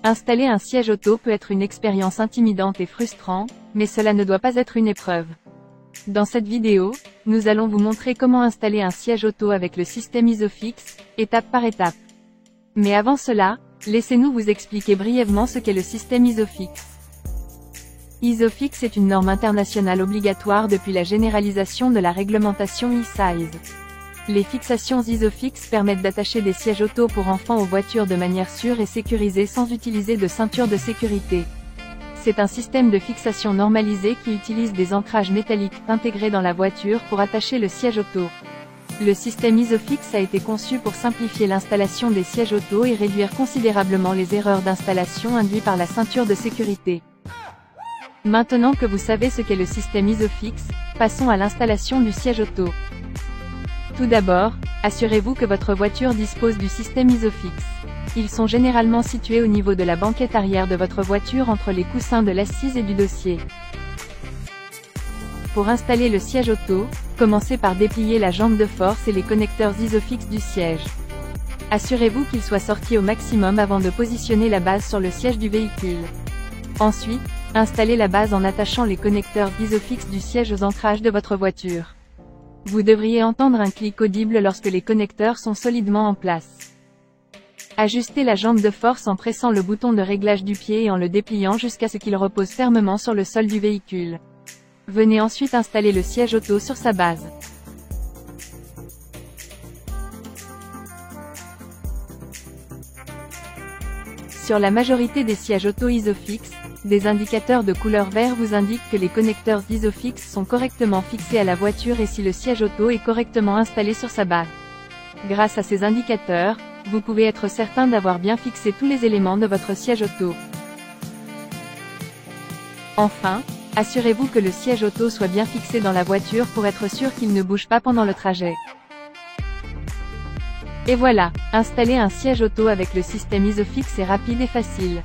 Installer un siège auto peut être une expérience intimidante et frustrante, mais cela ne doit pas être une épreuve. Dans cette vidéo, nous allons vous montrer comment installer un siège auto avec le système Isofix, étape par étape. Mais avant cela, laissez-nous vous expliquer brièvement ce qu'est le système Isofix. Isofix est une norme internationale obligatoire depuis la généralisation de la réglementation e-Size. Les fixations Isofix permettent d'attacher des sièges auto pour enfants aux voitures de manière sûre et sécurisée sans utiliser de ceinture de sécurité. C'est un système de fixation normalisé qui utilise des ancrages métalliques intégrés dans la voiture pour attacher le siège auto. Le système Isofix a été conçu pour simplifier l'installation des sièges auto et réduire considérablement les erreurs d'installation induites par la ceinture de sécurité. Maintenant que vous savez ce qu'est le système Isofix, passons à l'installation du siège auto. Tout d'abord, assurez-vous que votre voiture dispose du système Isofix. Ils sont généralement situés au niveau de la banquette arrière de votre voiture entre les coussins de l'assise et du dossier. Pour installer le siège auto, commencez par déplier la jambe de force et les connecteurs Isofix du siège. Assurez-vous qu'ils soient sortis au maximum avant de positionner la base sur le siège du véhicule. Ensuite, installez la base en attachant les connecteurs Isofix du siège aux ancrages de votre voiture. Vous devriez entendre un clic audible lorsque les connecteurs sont solidement en place. Ajustez la jambe de force en pressant le bouton de réglage du pied et en le dépliant jusqu'à ce qu'il repose fermement sur le sol du véhicule. Venez ensuite installer le siège auto sur sa base. Sur la majorité des sièges auto Isofix, des indicateurs de couleur vert vous indiquent que les connecteurs Isofix sont correctement fixés à la voiture et si le siège auto est correctement installé sur sa base. Grâce à ces indicateurs, vous pouvez être certain d'avoir bien fixé tous les éléments de votre siège auto. Enfin, assurez-vous que le siège auto soit bien fixé dans la voiture pour être sûr qu'il ne bouge pas pendant le trajet. Et voilà, installer un siège auto avec le système Isofix est rapide et facile.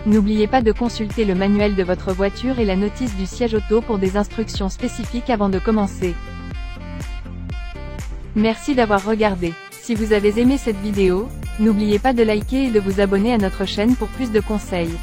N'oubliez pas de consulter le manuel de votre voiture et la notice du siège auto pour des instructions spécifiques avant de commencer. Merci d'avoir regardé. Si vous avez aimé cette vidéo, n'oubliez pas de liker et de vous abonner à notre chaîne pour plus de conseils.